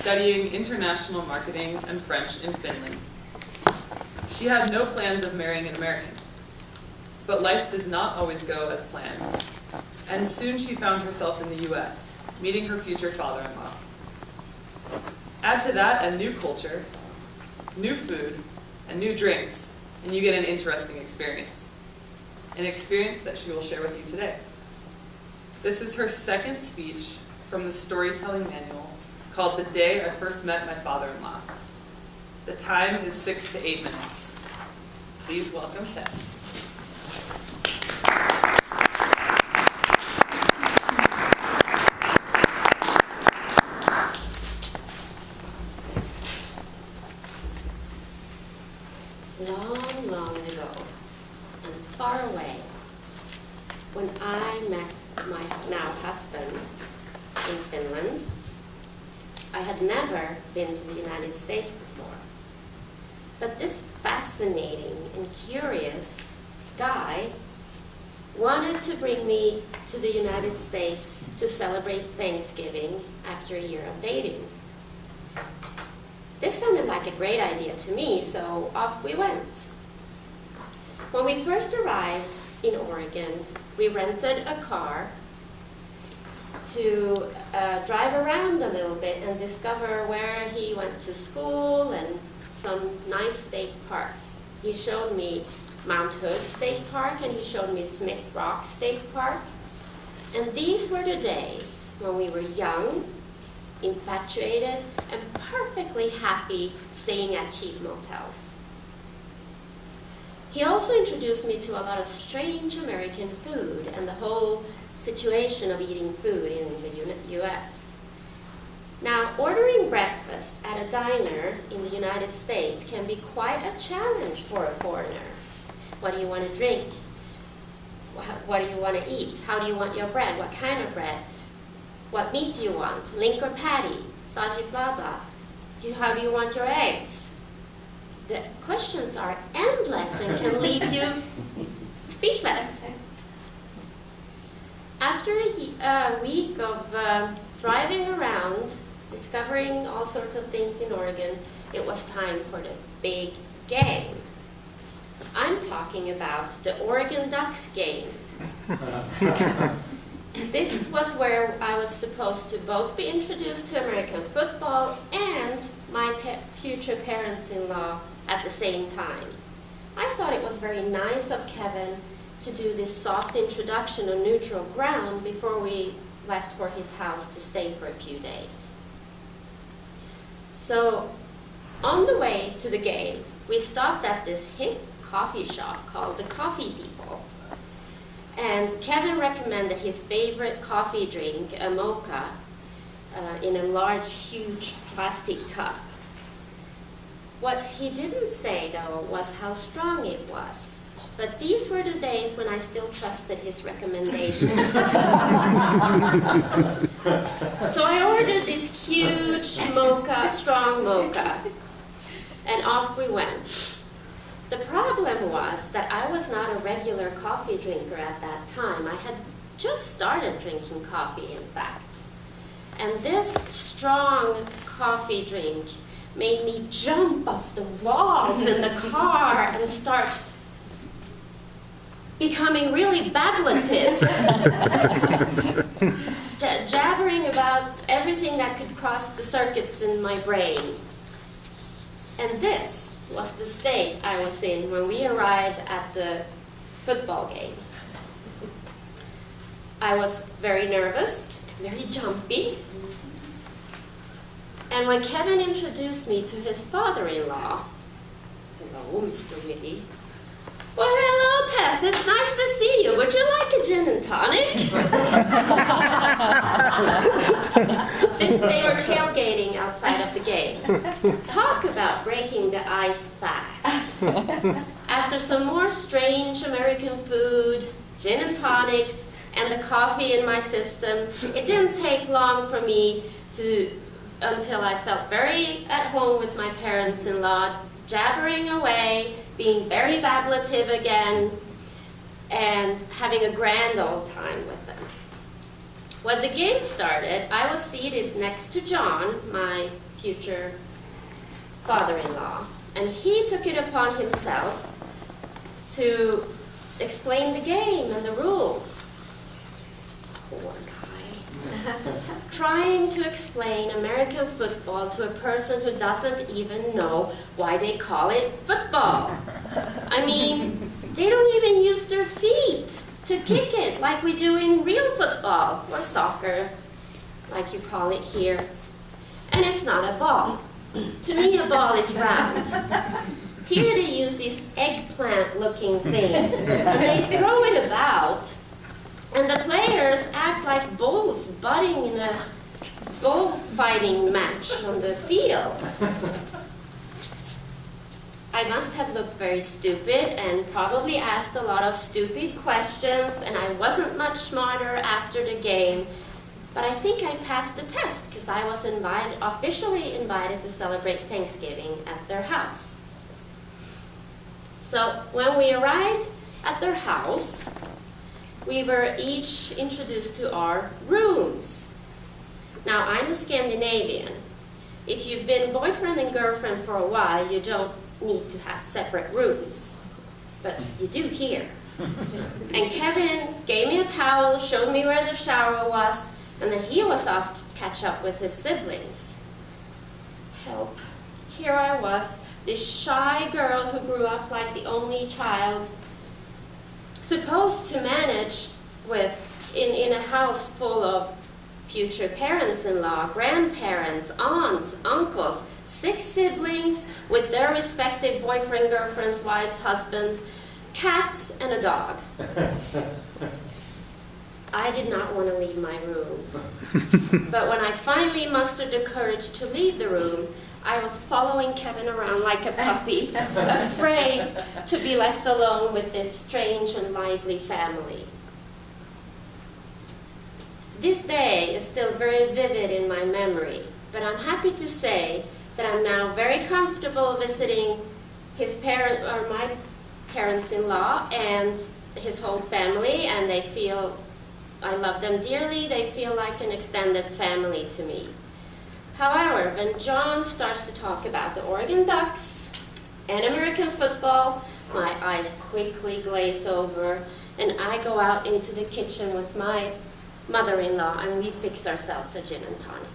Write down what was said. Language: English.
studying international marketing and French in Finland. She had no plans of marrying an American. But life does not always go as planned, and soon she found herself in the US, meeting her future father-in-law. Add to that a new culture, new food, and new drinks, and you get an interesting experience. An experience that she will share with you today. This is her second speech from the storytelling manual called The Day I First Met My Father-in-Law. The time is 6 to 8 minutes. Please welcome Tess. Long, long ago, and far away, when I met my now husband in Finland, I had never been to the United States before. But this fascinating and curious guy wanted to bring me to the United States to celebrate Thanksgiving after a year of dating. This sounded like a great idea to me, so off we went. When we first arrived in Oregon, we rented a car to drive around a little bit and discover where he went to school and some nice state parks. He showed me Mount Hood State Park and he showed me Smith Rock State Park. And these were the days when we were young, infatuated, and perfectly happy staying at cheap motels. He also introduced me to a lot of strange American food and the whole situation of eating food in the US. Now, ordering breakfast at a diner in the United States can be quite a challenge for a foreigner. What do you want to drink? What do you want to eat? How do you want your bread? What kind of bread? What meat do you want? Link or patty? Sausage, blah, blah. How do you want your eggs? The questions are endless and can leave you speechless. After a week of driving around, discovering all sorts of things in Oregon, it was time for the big game. I'm talking about the Oregon Ducks game. This was where I was supposed to both be introduced to American football and my future parents-in-law at the same time. I thought it was very nice of Kevin to do this soft introduction on neutral ground before we left for his house to stay for a few days. So, on the way to the game, we stopped at this hip coffee shop called the Coffee People. And Kevin recommended his favorite coffee drink, a mocha, in a large, huge plastic cup. What he didn't say, though, was how strong it was. But these were the days when I still trusted his recommendations. So I ordered this huge mocha, strong mocha, and off we went. The problem was that I was not a regular coffee drinker at that time. I had just started drinking coffee, in fact. And this strong coffee drink made me jump off the walls in the car and start becoming really bablative, jabbering about everything that could cross the circuits in my brain. And this was the state I was in when we arrived at the football game. I was very nervous, very jumpy. And when Kevin introduced me to his father-in-law, hello, Mr. Whitty. Well, hello, Tess. It's nice to see you. Would you like a gin and tonic? They were tailgating outside of the game. Talk about breaking the ice fast. After some more strange American food, gin and tonics, and the coffee in my system, it didn't take long for me until I felt very at home with my parents-in-law, jabbering away, being very bablative again, and having a grand old time with them. When the game started, I was seated next to John, my future father-in-law. And he took it upon himself to explain the game and the rules. Poor guy. Trying to explain American football to a person who doesn't even know why they call it football. I mean, they don't even use their feet to kick it like we do in real football, or soccer, like you call it here. And it's not a ball. To me, a ball is round. Here they use this eggplant-looking thing, and they throw it about, and the players act like bulls butting in a bullfighting match on the field. I must have looked very stupid and probably asked a lot of stupid questions, and I wasn't much smarter after the game, but I think I passed the test because I was officially invited to celebrate Thanksgiving at their house. So when we arrived at their house, we were each introduced to our rooms. Now, I'm a Scandinavian. If you've been boyfriend and girlfriend for a while, you don't need to have separate rooms. But you do here. And Kevin gave me a towel, showed me where the shower was, and then he was off to catch up with his siblings. Help. Here I was, this shy girl who grew up like the only child, supposed to manage in a house full of future parents-in-law, grandparents, aunts, uncles, 6 siblings with their respective boyfriend, girlfriends, wives, husbands, cats, and a dog. I did not want to leave my room. But when I finally mustered the courage to leave the room, I was following Kevin around like a puppy, afraid to be left alone with this strange and lively family. This day is still very vivid in my memory, but I'm happy to say that I'm now very comfortable visiting my parents-in-law and his whole family, and they feel I love them dearly. They feel like an extended family to me. However, when John starts to talk about the Oregon Ducks and American football, my eyes quickly glaze over, and I go out into the kitchen with my mother-in-law, and we fix ourselves a gin and tonic.